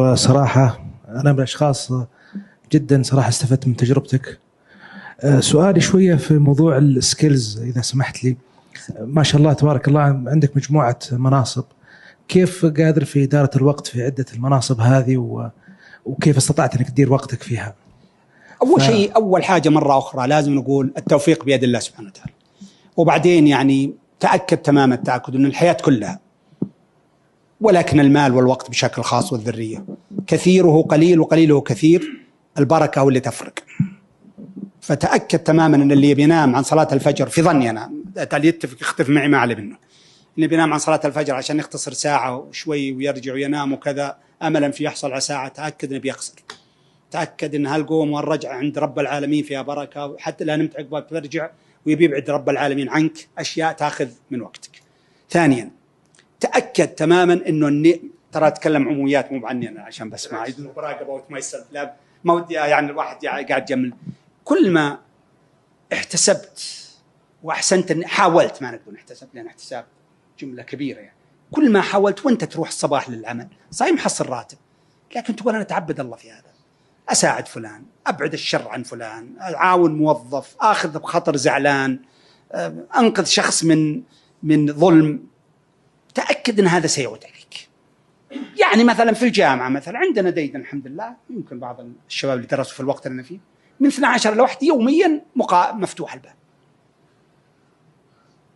دكتور، صراحة أنا من الأشخاص جدا صراحة استفدت من تجربتك. سؤالي شوية في موضوع السكيلز إذا سمحت لي. ما شاء الله تبارك الله عندك مجموعة مناصب، كيف قادر في إدارة الوقت في عدة المناصب هذه وكيف استطعت أنك تدير وقتك فيها؟ أول شيء، أول حاجة مرة أخرى لازم نقول التوفيق بيد الله سبحانه وتعالى. وبعدين يعني تأكد تمام التأكد أن الحياة كلها، ولكن المال والوقت بشكل خاص والذرية كثيره قليل وقليله كثير، البركة هو اللي تفرق. فتأكد تماما أن اللي بينام عن صلاة الفجر، في ظني أنا اللي يتفق يختلف معي ما عليه منه، اللي بينام عن صلاة الفجر عشان يختصر ساعة وشوي ويرجع وينام وكذا أملا في يحصل على ساعة، تأكد أنه بيخسر. تأكد أن هالقوم والرجعة عند رب العالمين فيها بركة، وحتى لا نمت عقبك ترجع ويبيبعد رب العالمين عنك أشياء تأخذ من وقتك. ثانيا تأكد تماما أنه ترى أتكلم عموميات مو عني أنا عشان بس ما يدون مراقبة وتميسر، لا ما ودي يعني الواحد قاعد جمل. كل ما احتسبت وأحسنت، حاولت، ما نقول احتسبت لأن احتساب جملة كبيرة يعني، كل ما حاولت وانت تروح الصباح للعمل صحيح محصل راتب، لكن تقول أنا أتعبد الله في هذا، أساعد فلان، أبعد الشر عن فلان، أعاون موظف، أخذ بخطر زعلان، أنقذ شخص من ظلم، تأكد أن هذا سيعود عليك. يعني مثلا في الجامعة مثلا عندنا ديدا الحمد لله، يمكن بعض الشباب اللي درسوا في الوقت اللي أنا فيه من 12 لواحد يوميا مفتوح الباب.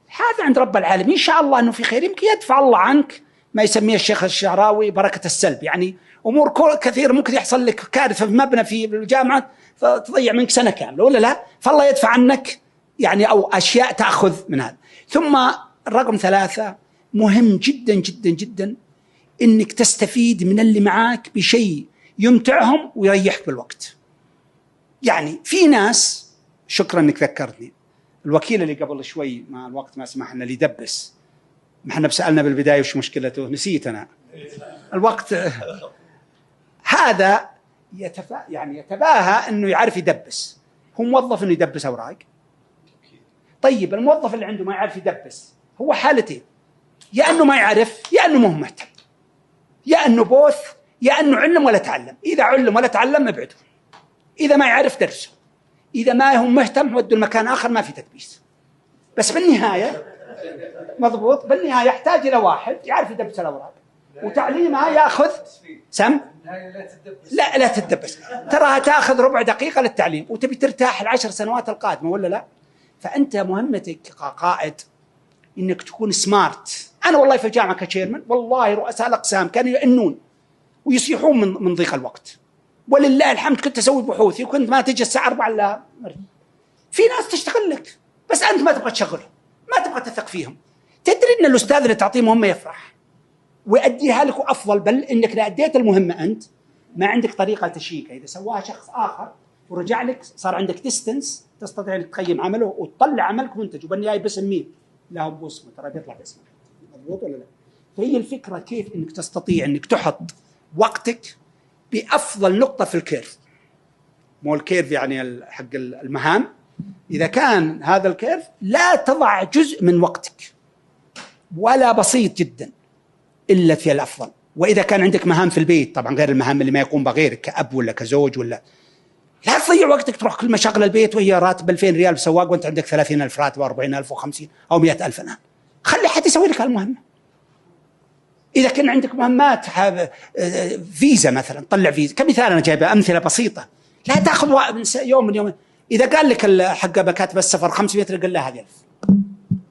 هذا عند رب العالمين إن شاء الله أنه في خير، يمكن يدفع الله عنك ما يسميه الشيخ الشعراوي بركة السلب. يعني أمور كثير ممكن يحصل لك كارثة في مبنى في الجامعة فتضيع منك سنة كاملة ولا لا، فالله يدفع عنك يعني، أو أشياء تأخذ من هذا. ثم الرقم 3 مهم جدا جدا جدا، إنك تستفيد من اللي معاك بشيء يمتعهم ويريحك بالوقت. يعني في ناس، شكرا إنك ذكرتني، الوكيل اللي قبل شوي مع الوقت ما سمح لنا اللي يدبس، ما احنا بسألنا بالبداية وش مشكلته، نسيت أنا الوقت. هذا يتباهى إنه يعرف يدبس، هو موظف إنه يدبس أوراق. طيب الموظف اللي عنده ما يعرف يدبس هو حالتين، يا أنه ما يعرف، يا أنه مهم مهتم، يا أنه بوث، يا أنه علم ولا تعلم. إذا علم ولا تعلم ابعده، إذا ما يعرف درسه، إذا ما هو مهتم ودوا المكان آخر ما في تدبيس. بس بالنهاية مضبوط، بالنهاية يحتاج إلى واحد يعرف يدبس الأوراق، وتعليمها يأخذ سم. لا تدبس، تراها تأخذ ربع دقيقة للتعليم وتبي ترتاح ال10 سنوات القادمة ولا لا؟ فأنت مهمتك كقائد إنك تكون سمارت. أنا والله في الجامعة كشيرمن والله رؤساء الأقسام كانوا يأنون ويصيحون من ضيق الوقت، ولله الحمد كنت أسوي بحوثي وكنت ما تجي الساعة 4 إلا في ناس تشتغل لك بس أنت ما تبغى تشغلهم، ما تبغى تثق فيهم. تدري إن الأستاذ اللي تعطيه مهمة يفرح ويؤديها لك أفضل، بل إنك إذا أديت المهمة أنت ما عندك طريقة تشيكها، إذا سواها شخص آخر ورجع لك صار عندك ديستنس تستطيع أن تقيم عمله وتطلع عملك منتج، وبالنهاية باسم مين؟ لا هو باسمه، ترى بيطلع باسمك. مضبوط ولا لا؟ فهي الفكرة كيف إنك تستطيع إنك تحط وقتك بأفضل نقطة في الكيرف. مو الكيرف يعني حق المهام، إذا كان هذا الكيرف لا تضع جزء من وقتك ولا بسيط جدا إلا في الأفضل. وإذا كان عندك مهام في البيت طبعا غير المهام اللي ما يقوم بغيرك كأب ولا كزوج، ولا لا تضيع وقتك تروح كل مشاغل البيت وهي راتب 2000 ريال بسواق وانت عندك 30,000 راتب و40,000 و50 أو 100,000 الآن. خلي حد يسوي لك هالمهمة. إذا كان عندك مهمات فيزا مثلا، طلع فيزا كمثال، أنا جايبه أمثلة بسيطة، لا تأخذ يوم من يوم. إذا قال لك حق مكاتب السفر 500 قل له هذه 1000.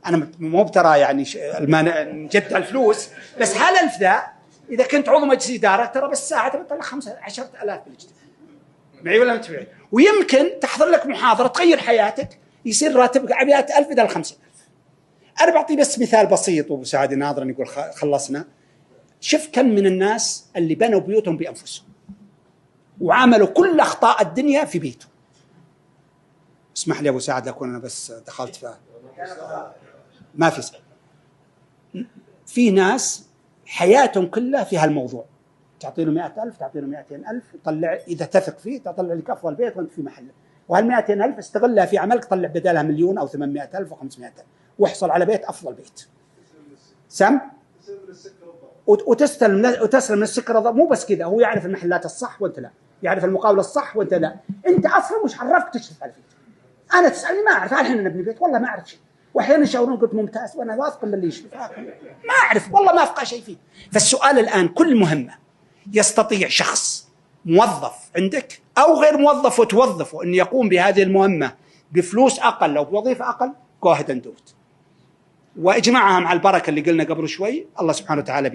أنا مو بترى يعني جد الفلوس، بس هال1000 ذا إذا كنت عضو مجلس إدارة ترى بس ساعة تطلع 15,000 بالاجتماع معي ولا متبعي. ويمكن تحضر لك محاضرة تغير حياتك يصير راتبك 100,000 بدل 50,000. أنا بعطي بس مثال بسيط وسعادي ناظرا يقول خلصنا. شوف كم من الناس اللي بنوا بيوتهم بأنفسهم وعملوا كل أخطاء الدنيا في بيته. اسمح لي أبو سعد أكون أنا بس دخلت فيها ما في سعد. في ناس حياتهم كلها في هالموضوع، تعطي له 100,000 تعطي له 200,000 طلع، إذا تثق فيه تطلع لك أفضل بيت وأنت في محله، وهال200,000 استغلها في عملك طلع بدالها 1,000,000 أو 800,000 و500,000 واحصل على بيت أفضل بيت. سم وتسلم السكر. مو بس كذا، هو يعرف المحلات الصح وانت لا، يعرف المقاولة الصح وانت لا. انت اصلا مش عرفك تشرف على البيت. انا تسالني ما اعرف، الحين نبني بيت والله ما اعرف شيء، واحيانا يشاورون قلت ممتاز وانا واثق باللي يشرف، ما اعرف والله ما افقه شيء فيه. فالسؤال الان كل مهمه يستطيع شخص موظف عندك او غير موظف وتوظفه ان يقوم بهذه المهمه بفلوس اقل او بوظيفه اقل، go ahead and do it. واجمعها مع البركه اللي قلنا قبل شوي، الله سبحانه وتعالى